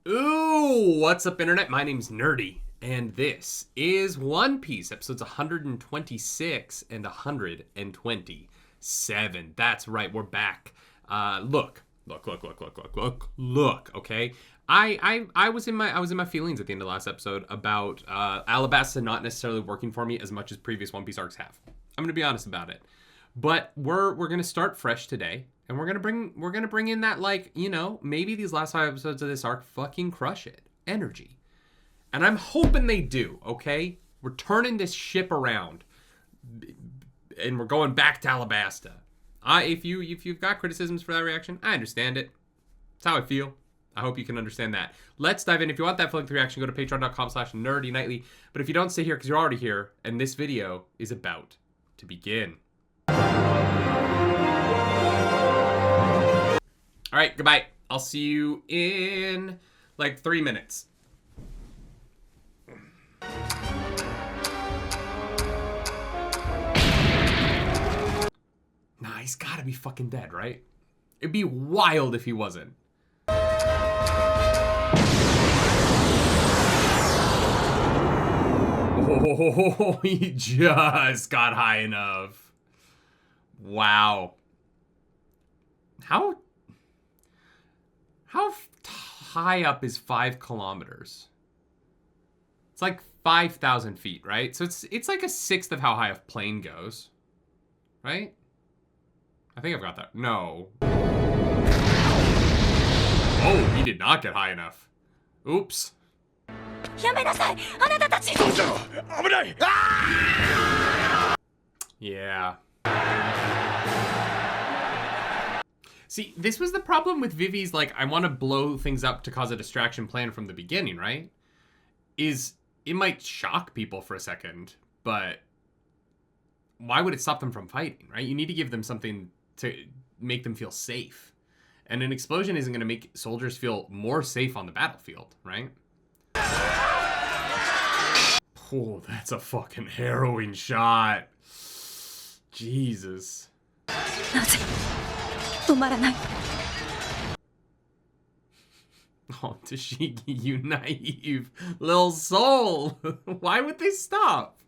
Ooh, what's up, internet? My name's Nerdy, and this is One Piece, episodes 126 and 127. That's right, we're back. Look, okay? I was in my feelings at the end of the last episode about Alabasta not necessarily working for me as much as previous One Piece arcs have. I'm gonna be honest about it. But we're gonna start fresh today. And we're gonna bring in that, like, you know, maybe these last 5 episodes of this arc fucking crush it energy, and I'm hoping they do. Okay, we're turning this ship around, and we're going back to Alabasta. If you've got criticisms for that reaction, I understand it. It's how I feel. I hope you can understand that. Let's dive in. If you want that full-length reaction, go to patreon.com/nerdynightly. But if you don't stay here because you're already here, and this video is about to begin. All right, goodbye. I'll see you in like 3 minutes. Nah, he's gotta be fucking dead, right? It'd be wild if he wasn't. Oh, he just got high enough. Wow. How high up is 5 kilometers? It's like 5,000 feet, right? So it's like a sixth of how high a plane goes, right? I think I've got that. No. Oh, he did not get high enough. Oops. Yeah. See, this was the problem with Vivi's, like, I want to blow things up to cause a distraction plan from the beginning, right? Is it might shock people for a second, but why would it stop them from fighting, right? You need to give them something to make them feel safe. And an explosion isn't going to make soldiers feel more safe on the battlefield, right? Oh, that's a fucking harrowing shot. Jesus. Oh, Tashigi, you naive little soul. Why would they stop?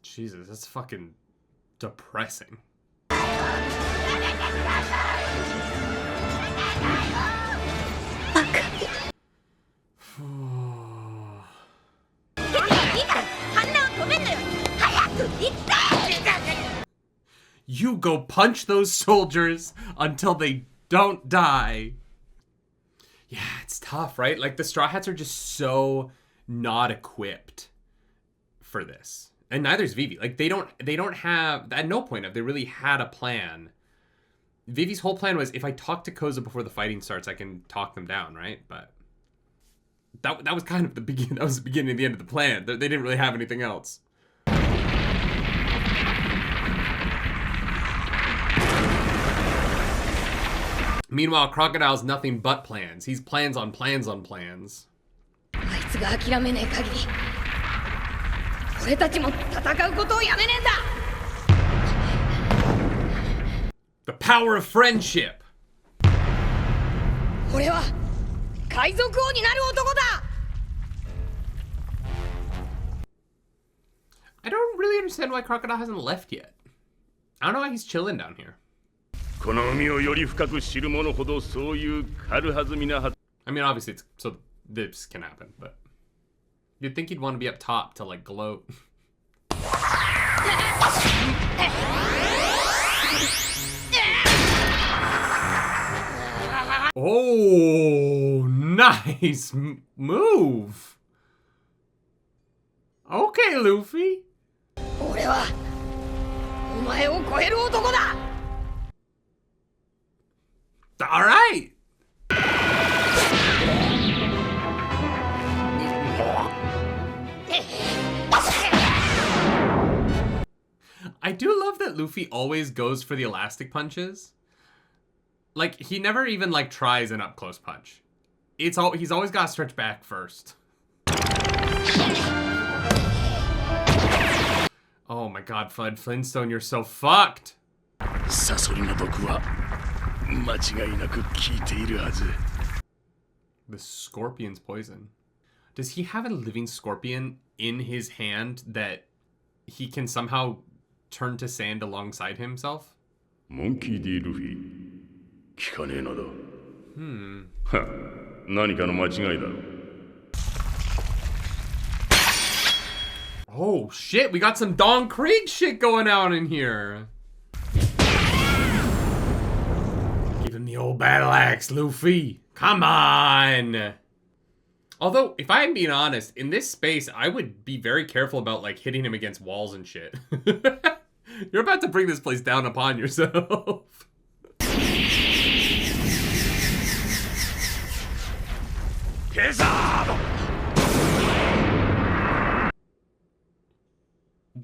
Jesus, that's fucking depressing. You go punch those soldiers until they don't die. Yeah, it's tough, right? Like, the Straw Hats are just so not equipped for this. And neither's Vivi. Like, they don't have, at no point have they really had a plan. Vivi's whole plan was, if I talk to Koza before the fighting starts, I can talk them down, right? But that was kind of the beginning. That was the beginning and the end of the plan. They didn't really have anything else. Meanwhile, Crocodile's nothing but plans. He's plans on plans on plans. The power of friendship. I don't really understand why Crocodile hasn't left yet. I don't know why he's chilling down here. I mean, obviously, it's so this can happen, but you'd think he'd want to be up top to, like, gloat. Oh, nice move. Okay, Luffy. All right. I do love that Luffy always goes for the elastic punches. Like, he never even, like, tries an up-close punch. He's always got to stretch back first. Oh my god, Fred Flintstone, you're so fucked. サソリの毒は間違いなく効いているはず。 The scorpion's poison. Does he have a living scorpion in his hand that he can somehow turn to sand alongside himself? モンキー D ルフィ聞かねえのだ。は、何かの間違いだろう。 Oh shit, we got some Don Krieg shit going on in here. Give him the old battle axe, Luffy. Come on. Although, if I'm being honest, in this space, I would be very careful about, like, hitting him against walls and shit. You're about to bring this place down upon yourself.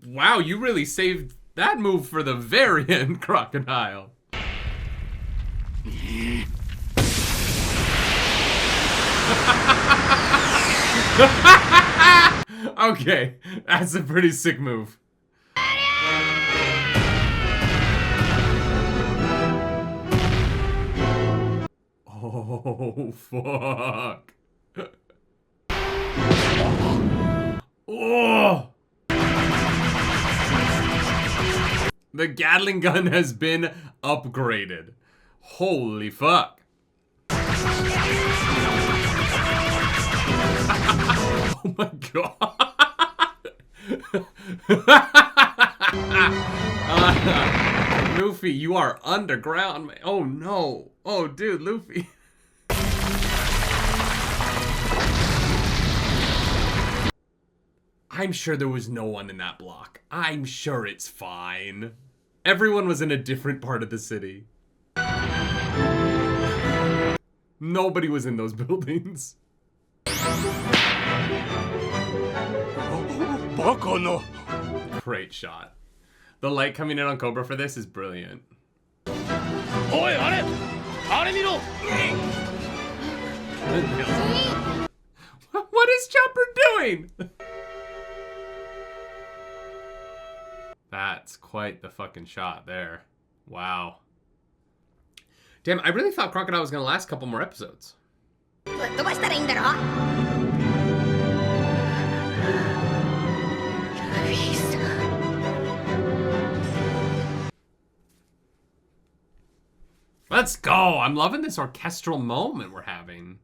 Wow, you really saved that move for the very end, Crocodile. Okay, that's a pretty sick move. Oh, fuck. Oh! The Gatling gun has been upgraded. Holy fuck. Oh my god. Luffy, you are underground. Oh no. Oh dude, Luffy. I'm sure there was no one in that block. I'm sure it's fine. Everyone was in a different part of the city. Nobody was in those buildings. Great shot. The light coming in on Cobra for this is brilliant. What is Chopper doing? That's quite the fucking shot there. Wow. Damn, I really thought Crocodile was gonna last a couple more episodes. Let's go! I'm loving this orchestral moment we're having.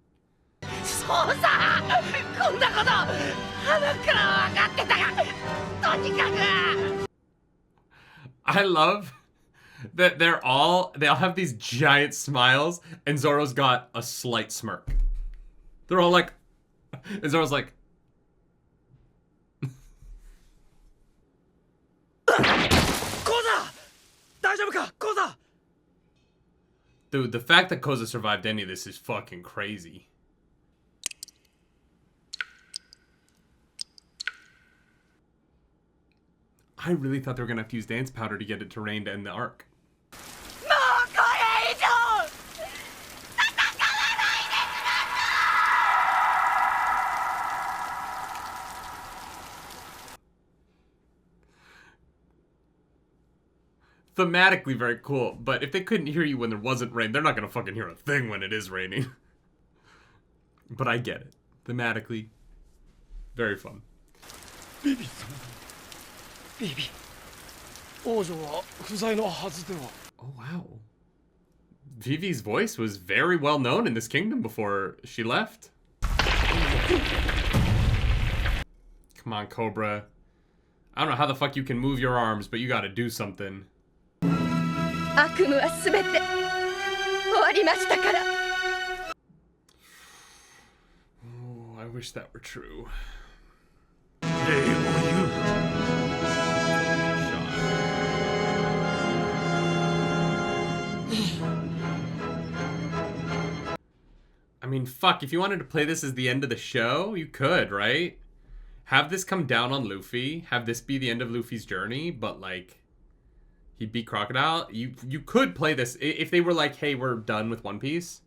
I love that they all have these giant smiles and Zoro's got a slight smirk. They're all like, and Zoro's like, dude, the fact that Koza survived any of this is fucking crazy. I really thought they were gonna have to use dance powder to get it to rain to end the arc. Thematically very cool, but if they couldn't hear you when there wasn't rain, they're not gonna fucking hear a thing when it is raining. But I get it. Thematically, very fun. Oh wow. Vivi's voice was very well known in this kingdom before she left. Come on, Cobra. I don't know how the fuck you can move your arms, but you gotta do something. Oh, I wish that were true. I mean, fuck, if you wanted to play this as the end of the show, you could, right? Have this come down on Luffy, have this be the end of Luffy's journey, but, like, he beat Crocodile. You could play this, if they were like, hey, we're done with One Piece,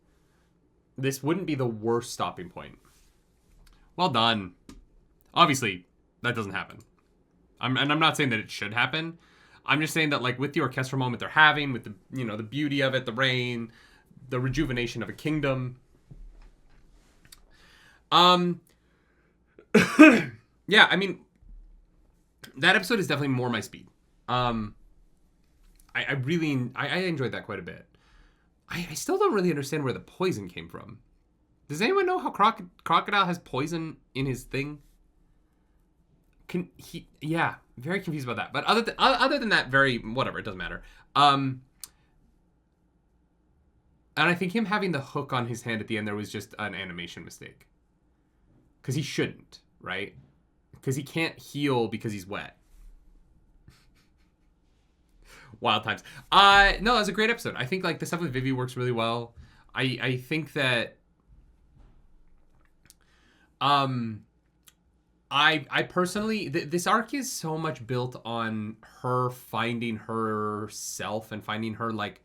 this wouldn't be the worst stopping point. Well done. Obviously, that doesn't happen. And I'm not saying that it should happen. I'm just saying that, like, with the orchestral moment they're having, with the, you know, the beauty of it, the rain, the rejuvenation of a kingdom. Yeah, I mean, that episode is definitely more my speed. I enjoyed that quite a bit. I still don't really understand where the poison came from. Does anyone know how Crocodile has poison in his thing? Yeah, very confused about that. But other than that, whatever, it doesn't matter. And I think him having the hook on his hand at the end there was just an animation mistake. Because he shouldn't, right? Because he can't heal because he's wet. Wild times. No, that was a great episode. I think, like, the stuff with Vivi works really well. I think that I personally, this arc is so much built on her finding herself and finding her, like,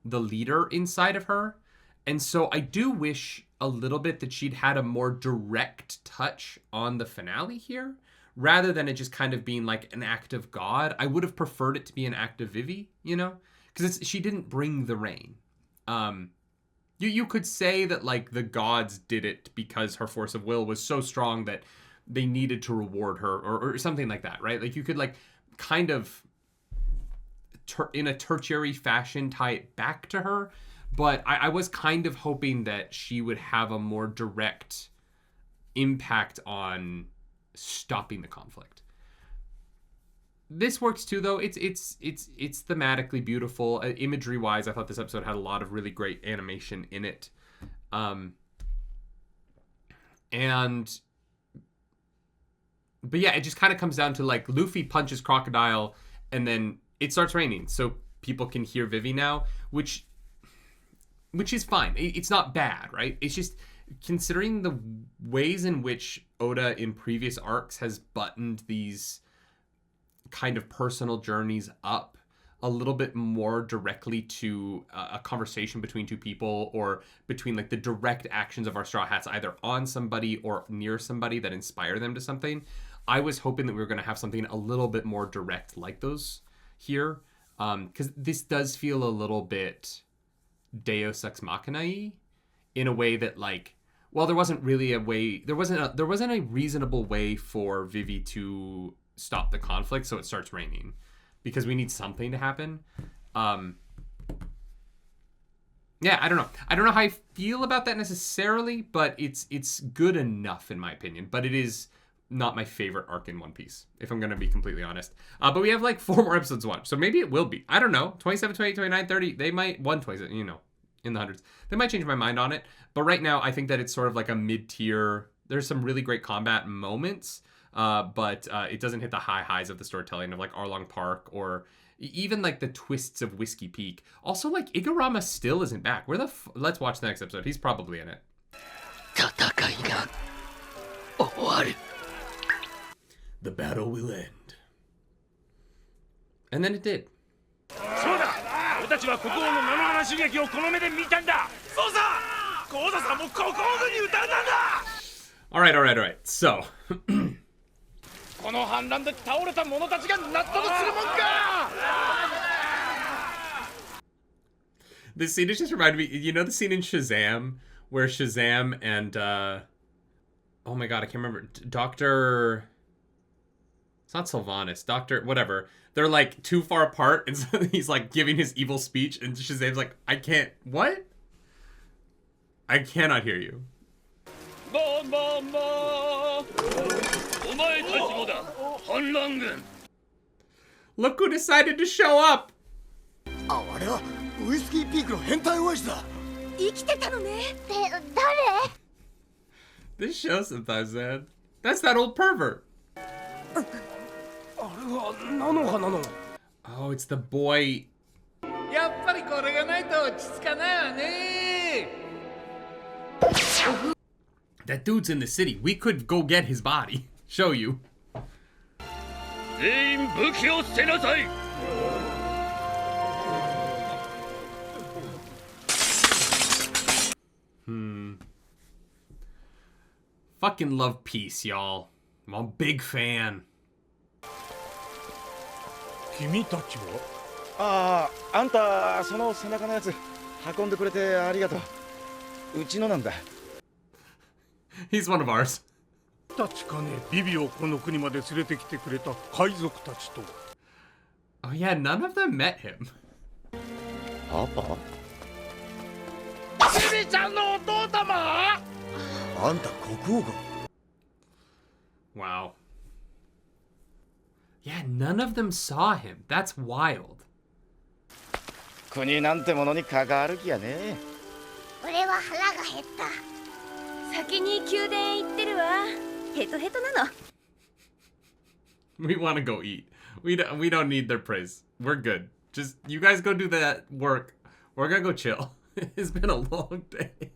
the leader inside of her. And so I do wish a little bit that she'd had a more direct touch on the finale here, rather than it just kind of being like an act of God. I would have preferred it to be an act of Vivi, you know, because she didn't bring the rain. You could say that, like, the gods did it because her force of will was so strong that they needed to reward her, or something like that, right? Like, you could, like, kind of in a tertiary fashion tie it back to her. But I was kind of hoping that she would have a more direct impact on stopping the conflict. This works too, though. It's thematically beautiful. Imagery wise, I thought this episode had a lot of really great animation in it. But yeah, it just kind of comes down to, like, Luffy punches Crocodile and then it starts raining, so people can hear Vivi now, which is fine. It's not bad, right? It's just, considering the ways in which Oda in previous arcs has buttoned these kind of personal journeys up a little bit more directly to a conversation between two people, or between, like, the direct actions of our Straw Hats either on somebody or near somebody that inspire them to something. I was hoping that we were going to have something a little bit more direct like those here, because this does feel a little bit Deus Ex Machina-y, in a way that, like, well, there wasn't really a way, there wasn't a reasonable way for Vivi to stop the conflict, so it starts raining because we need something to happen. Yeah, I don't know how I feel about that necessarily, but it's good enough in my opinion. But it is not my favorite arc in One Piece, if I'm going to be completely honest. But we have, like, 4 more episodes to watch, so maybe it will be. I don't know. 27, 28, 29, 30. They might, 127, you know, in the hundreds. They might change my mind on it. But right now, I think that it's sort of like a mid-tier. There's some really great combat moments, but it doesn't hit the high highs of the storytelling of, like, Arlong Park, or even, like, the twists of Whiskey Peak. Also, like, Igaramas still isn't back. Let's watch the next episode. He's probably in it. The battle will end. And then it did. All right. So. This scene has just reminded me, you know the scene in Shazam where Shazam and, oh my god, I can't remember, Dr. It's not Sylvanas, Dr. whatever. They're, like, too far apart, and so he's, like, giving his evil speech, and Shazam's like, what? I cannot hear you. Look who decided to show up! This show sometimes, man. That's that old pervert. Oh, it's the boy. That dude's in the city. We could go get his body. Show you. Fucking love peace, y'all. I'm a big fan. 君たちは？ああ、あんたその背中のやつ運んでくれてありがとう。うちのなんだ。He's one of ours. 確かね、ビビをこの国まで連れてきてくれた海賊たちと。Oh yeah, none of them met him. パパ？ビビちゃんのお父様？あんた国王が？ Wow. Yeah, none of them saw him. That's wild. 国なんてものに関わる気やね。俺は腹が減った。先に宮殿へ行ってるわ。ヘトヘトなの。We want to go eat. We don't need their praise. We're good. Just you guys go do that work. We're gonna go chill. It's been a long day.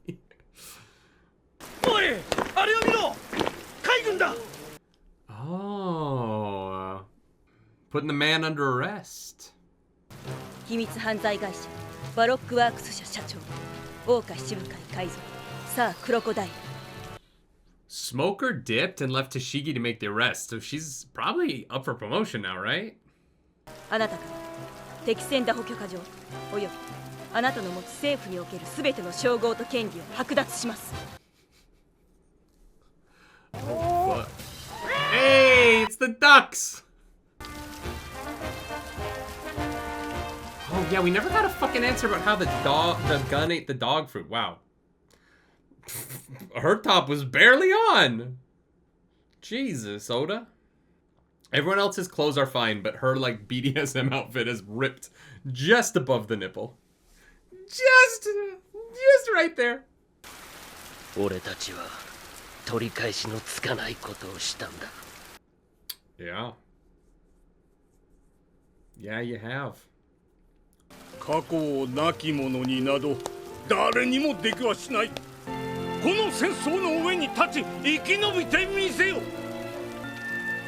おい、あれを見ろ。海軍だ。Oh, putting the man under arrest. 秘密犯罪会社バロックワークス社社長大岡七部会海賊さあクロコダイル。 Smoker dipped and left Tashigi to make the arrest, so she's probably up for promotion now, right? あなたから敵戦打破許可状およびあなたの持つ政府におけるすべての称号と権利を剥奪します。 What? Hey, it's the ducks! Oh yeah, we never got a fucking answer about how the gun ate the dog fruit. Wow. Her top was barely on. Jesus, Oda. Everyone else's clothes are fine, but her like BDSM outfit is ripped just above the nipple. Just right there. 俺たちは取り返しのつかないことをしたんだ。Yeah. Yeah, you have. 過去を亡き者になど誰にもできはしない。この戦争の上に立ち生き延びてみせよ。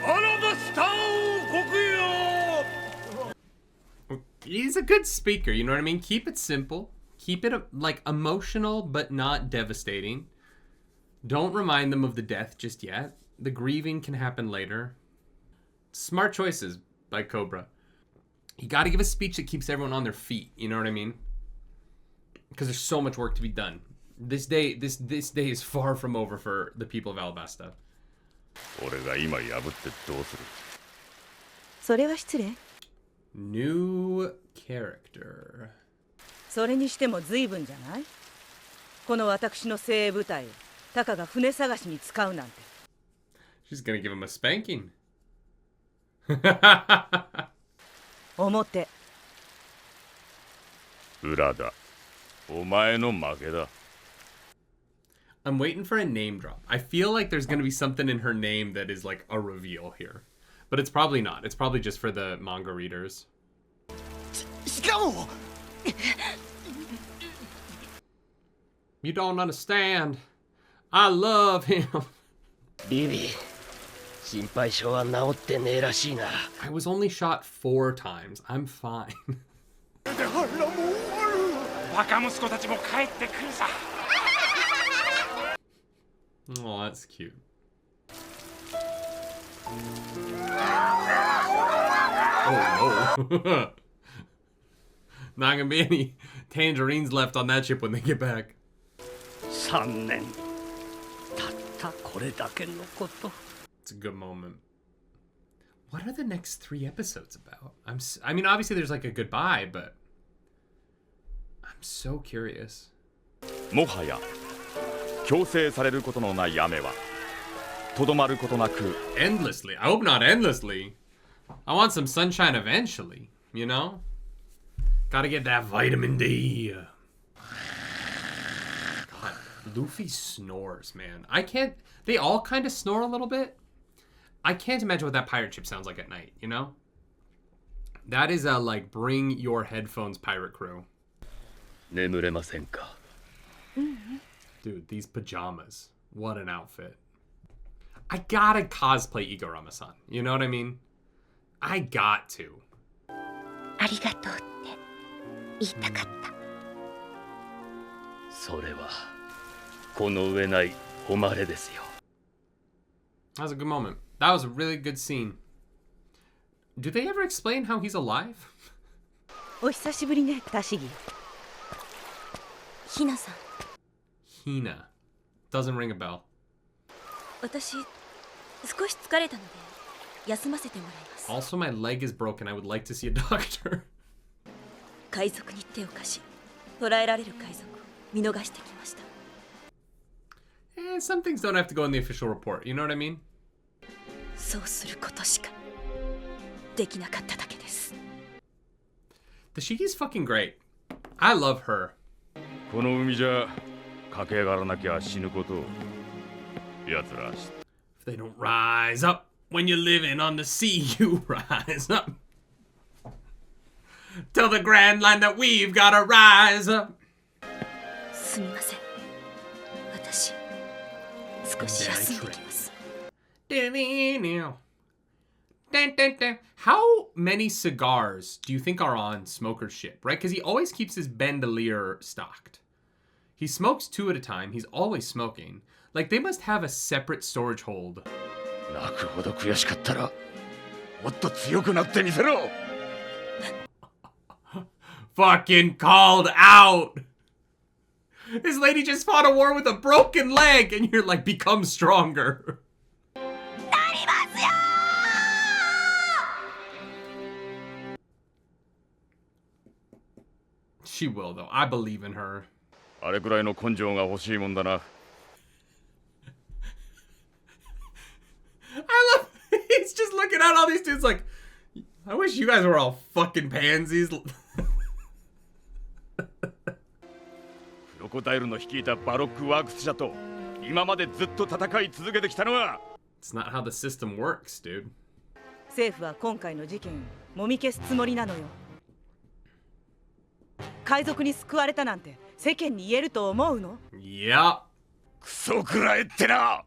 アラバスタ王国よ。 He's a good speaker, you know what I mean? Keep it simple. Keep it like emotional but not devastating. Don't remind them of the death just yet. The grieving can happen later. Smart choices by Cobra. You got to give a speech that keeps everyone on their feet, you know what I mean? Because there's so much work to be done. This day is far from over for the people of Alabasta. 俺が今破ってどうする？それは失礼。 New character. それにしても随分じゃない？この私の精鋭部隊をタカが船探しに使うなんて。 She's gonna give him a spanking. 表。裏だ。お前の負けだ。I'm waiting for a name drop. I feel like there's gonna be something in her name that is like a reveal here. But it's probably not. It's probably just for the manga readers. しかも You don't understand. I love him. ビビ、心配性は治ってねえらしいな。I was only shot 4 times. I'm fine. バカ息子たちも帰ってくるさ。 Oh, that's cute. Oh, no. Not gonna be any tangerines left on that ship when they get back. 3年。たったこれだけのこと。 It's a good moment. What are the next 3 episodes about? I mean, obviously there's like a goodbye, but I'm so curious. もはや強制されることのない雨はとどまることなく Endlessly. I hope not endlessly. I want some sunshine eventually, you know? Gotta get that vitamin D. God, Luffy snores, man. I can't... They all kind of snore a little bit. I can't imagine what that pirate ship sounds like at night, you know? That is a, like, bring your headphones pirate crew. 眠れませんか。Dude, these pajamas. What an outfit. I gotta cosplay Igorama-san. You know what I mean? I got to. ありがとうって言いたかった。それはこの上ない誉れですよ。 That was a good moment. That was a really good scene. Do they ever explain how he's alive? お久しぶりね、タシギ。ひなさん。Hina. Doesn't ring a bell. 私、少し疲れたので、休ませてもらいます。Also, my leg is broken. I would like to see a doctor. 海賊に手を貸し、捕らえられる海賊を見逃してきました。Some things don't have to go in the official report. You know what I mean? そうすることしかできなかっただけです。Tashigi's fucking great. I love her. この海じゃ駆け上がらなきゃ死ぬことを奴ら If they don't rise up when you're living on the sea, you rise up. Tell the Grand Line that we've gotta rise up. すみません。私、少し休んできます。How many cigars do you think are on Smoker's ship, right? Because he always keeps his bandolier stocked. He smokes 2 at a time. He's always smoking. Like, they must have a separate storage hold. 泣くほど悔しかったらもっと強くなってみせろ Fucking called out! This lady just fought a war with a broken leg, and you're like, become stronger. She will, though. I believe in her. あれくらいの根性が欲しいもんだな I love he's just looking at all these dudes like, I wish you guys were all fucking pansies. クロコダイルの率いたバロックワークス社と今までずっと戦い続けてきたのは It's not how the system works, dude. 政府は今回の事件をもみ消すつもりなのよ。海賊に救われたなんて世間に言えると思うの？ Yep. クソくらえってな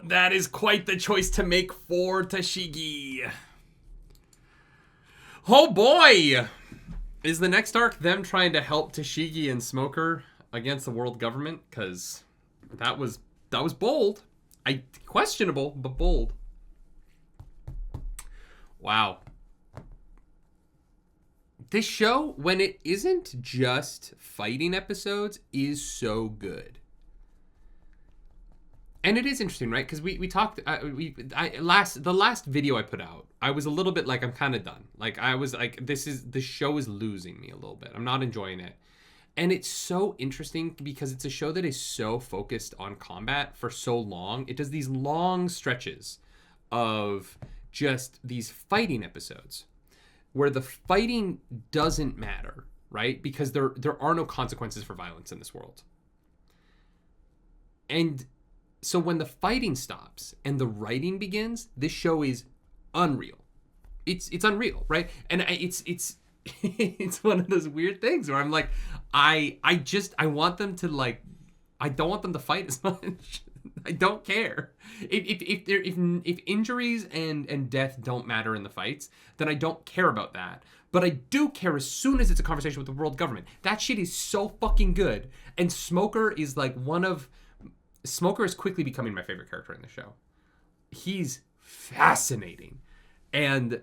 That is quite the choice to make for Tashigi. Oh boy! Is the next arc them trying to help Tashigi and Smoker against the world government? Because that was bold. Questionable, but bold. Wow. This show, when it isn't just fighting episodes, is so good. And it is interesting, right? Because we talked, the last video I put out, I was a little bit like, I'm kind of done. Like, I was like, the show is losing me a little bit. I'm not enjoying it. And it's so interesting because it's a show that is so focused on combat for so long. It does these long stretches of just these fighting episodes where the fighting doesn't matter, right? Because there are no consequences for violence in this world. And so when the fighting stops and the writing begins, this show is unreal. It's unreal, right? And it's it's one of those weird things where I'm like, I want them to like, I don't want them to fight as much. I don't care. If injuries and death don't matter in the fights, then I don't care about that. But I do care as soon as it's a conversation with the world government. That shit is so fucking good. And Smoker is like Smoker is quickly becoming my favorite character in the show. He's fascinating. And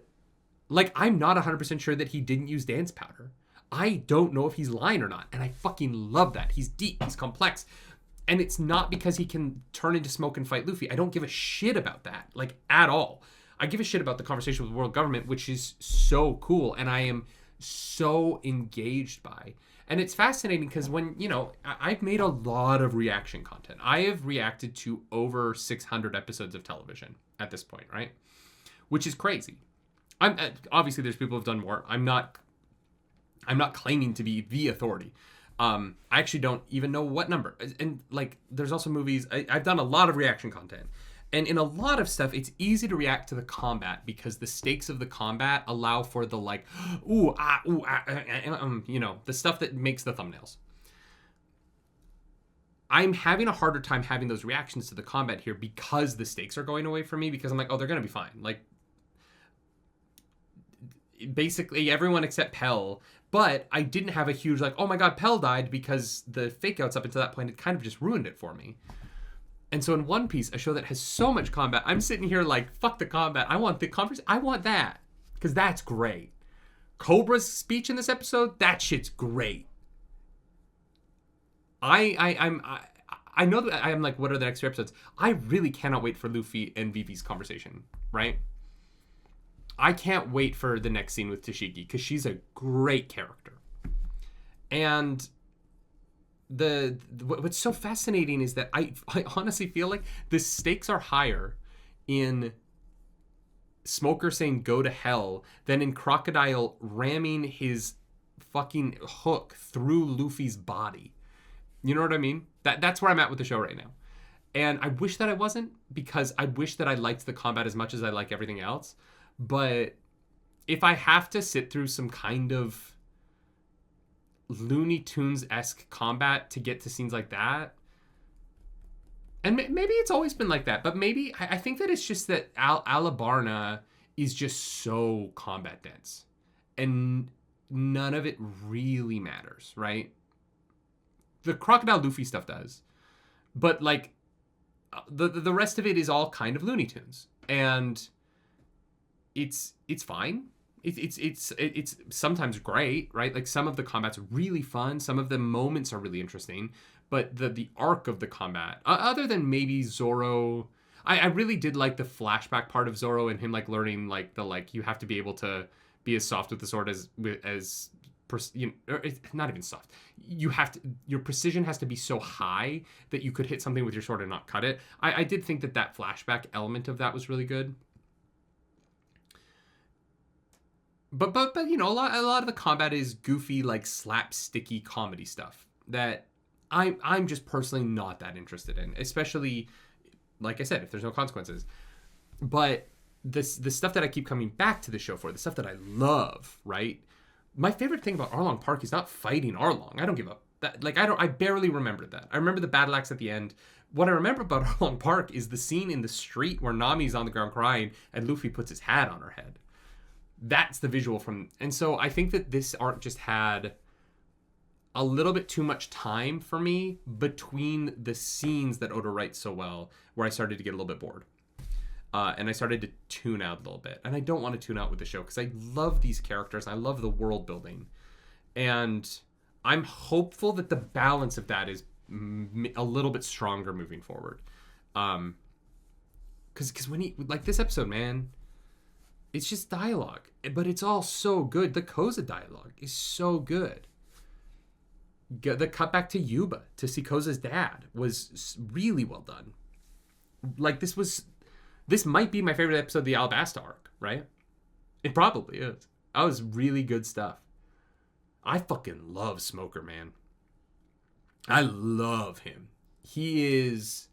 like, I'm not 100% sure that he didn't use dance powder. I don't know if he's lying or not. And I fucking love that. He's deep. He's complex. And it's not because he can turn into smoke and fight Luffy. I don't give a shit about that, like, at all. I give a shit about the conversation with the world government, which is so cool, and I am so engaged by. And it's fascinating because when, you know, I've made a lot of reaction content. I have reacted to over 600 episodes of television at this point, right? Which is crazy. Obviously, there's people who've done more. I'm not claiming to be the authority. I actually don't even know what number. And like, there's also movies. I've done a lot of reaction content. And in a lot of stuff, it's easy to react to the combat because the stakes of the combat allow for the like, you know, the stuff that makes the thumbnails. I'm having a harder time having those reactions to the combat here because the stakes are going away from me because I'm like, oh, they're going to be fine. Like, basically everyone except Pell. But I didn't have a huge like, oh my god, Pell died, because the fake outs up until that point had kind of just ruined it for me. And so in One Piece, a show that has so much combat, I'm sitting here like, fuck the combat. I want the conversation. I want that. Because that's great. Cobra's speech in this episode, that shit's great. I know that I'm like, what are the next 2 episodes? I really cannot wait for Luffy and Vivi's conversation, right? I can't wait for the next scene with Tashigi because she's a great character. And what's so fascinating is that I honestly feel like the stakes are higher in Smoker saying go to hell than in Crocodile ramming his fucking hook through Luffy's body. You know what I mean? That's where I'm at with the show right now. And I wish that I wasn't, because I wish that I liked the combat as much as I like everything else. But if I have to sit through some kind of Looney Tunes-esque combat to get to scenes like that, and maybe it's always been like that, but maybe I think that it's just that Alabasta is just so combat dense. And none of it really matters, right? The Crocodile Luffy stuff does, but like the rest of it is all kind of Looney Tunes, and it's fine. It's sometimes great, right? Like some of the combat's really fun, some of the moments are really interesting, but the arc of the combat, other than maybe Zoro, I really did like the flashback part of Zoro and him like learning like you have to be able to be as soft with the sword as not even soft. Your precision has to be so high that you could hit something with your sword and not cut it. I did think that flashback element of that was really good. But you know, a lot of the combat is goofy, like slapsticky comedy stuff that I'm just personally not that interested in, especially, like I said, if there's no consequences. But the stuff that I keep coming back to the show for, the stuff that I love, right? My favorite thing about Arlong Park is not fighting Arlong. I don't give up. I barely remembered that. I remember the battle axe at the end. What I remember about Arlong Park is the scene in the street where Nami's on the ground crying and Luffy puts his hat on her head. That's the visual from... And so I think that this arc just had a little bit too much time for me between the scenes that Oda writes so well, where I started to get a little bit bored. And I started to tune out a little bit. And I don't want to tune out with the show because I love these characters. I love the world building. And I'm hopeful that the balance of that is a little bit stronger moving forward. Because when like this episode, man, it's just dialogue. But it's all so good. The Koza dialogue is so good. The cut back to Yuba to see Koza's dad was really well done. Like this might be my favorite episode of the Alabasta arc, right? It probably is. That was really good stuff. I fucking love Smoker, man. I love him. He is...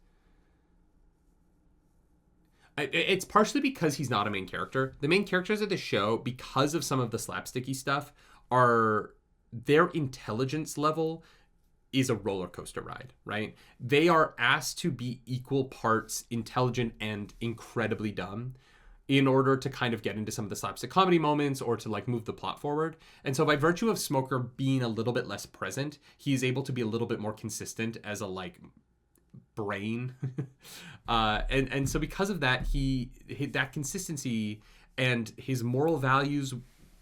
It's partially because he's not a main character. The main characters of the show, because of some of the slapsticky stuff, their intelligence level is a roller coaster ride, right? They are asked to be equal parts intelligent and incredibly dumb in order to kind of get into some of the slapstick comedy moments or to like move the plot forward. And so by virtue of Smoker being a little bit less present, he's able to be a little bit more consistent as a like brain. And so because of that, that consistency and his moral values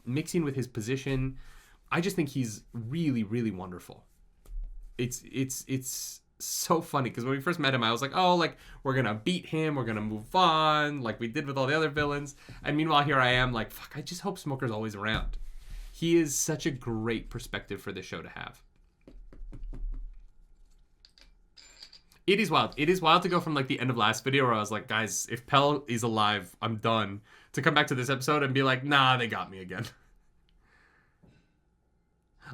mixing with his position, I just think he's really, really wonderful. It's so funny because when we first met him, I was like, oh, like we're gonna beat him, we're gonna move on, like we did with all the other villains. And meanwhile, here I am, like, fuck, I just hope Smoker's always around. He is such a great perspective for this show to have. It is wild. It is wild to go from like the end of last video where I was like, guys, if Pell is alive, I'm done, to come back to this episode and be like, nah, they got me again.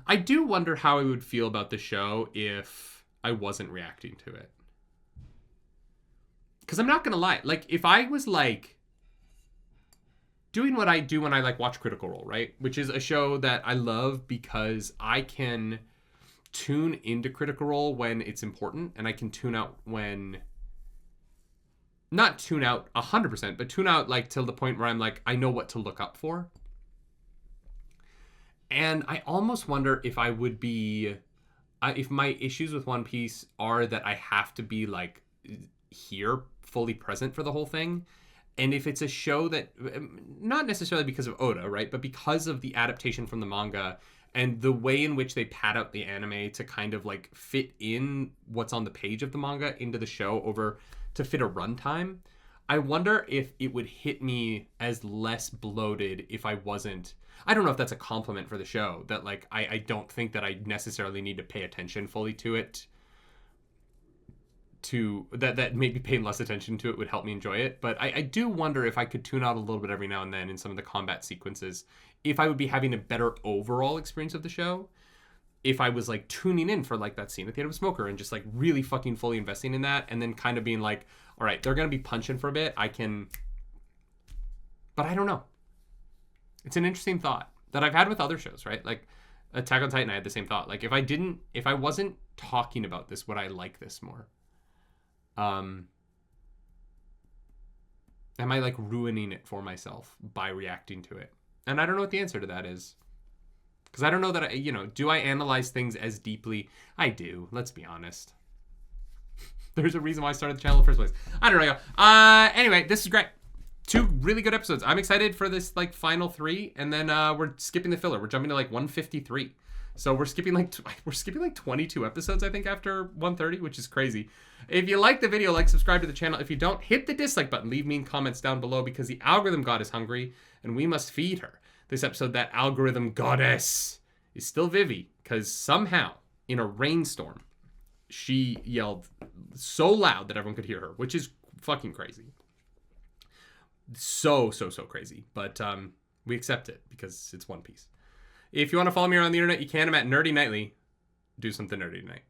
I do wonder how I would feel about the show if I wasn't reacting to it. Because I'm not going to lie. Like, if I was, like, doing what I do when I, like, watch Critical Role, right? Which is a show that I love because I can tune into Critical Role when it's important, and I can tune out when... Not tune out 100%, but tune out, like, till the point where I'm, like, I know what to look up for. And I almost wonder if I would be... if my issues with One Piece are that I have to be, like, here fully present for the whole thing. And if it's a show that, not necessarily because of Oda, right, but because of the adaptation from the manga and the way in which they pad out the anime to kind of like fit in what's on the page of the manga into the show over to fit a runtime, I wonder if it would hit me as less bloated if I wasn't. I don't know if that's a compliment for the show, that like I don't think that I necessarily need to pay attention fully to it. To that maybe paying less attention to it would help me enjoy it. But I do wonder if I could tune out a little bit every now and then in some of the combat sequences, if I would be having a better overall experience of the show, if I was like tuning in for like that scene at the end of Smoker and just like really fucking fully investing in that, and then kind of being like, all right, they're going to be punching for a bit. But I don't know. It's an interesting thought that I've had with other shows, right? Like Attack on Titan, I had the same thought. Like if I wasn't talking about this, would I like this more? Am I like ruining it for myself by reacting to it? And I don't know what the answer to that is. Because I don't know that do I analyze things as deeply? I do. Let's be honest. There's a reason why I started the channel in the first place. I don't know. Anyway, this is great. 2 really good episodes. I'm excited for this like final 3, and then we're skipping the filler. We're jumping to like 153. So we're skipping like 22 episodes, I think, after 130, which is crazy. If you like the video, like, subscribe to the channel. If you don't, hit the dislike button. Leave mean comments down below, because the algorithm god is hungry, and we must feed her. This episode, that algorithm goddess is still Vivi, because somehow, in a rainstorm, she yelled so loud that everyone could hear her, which is fucking crazy. So crazy. But we accept it, because it's One Piece. If you want to follow me around the internet, you can. I'm at nerdynightly. Do something nerdy tonight.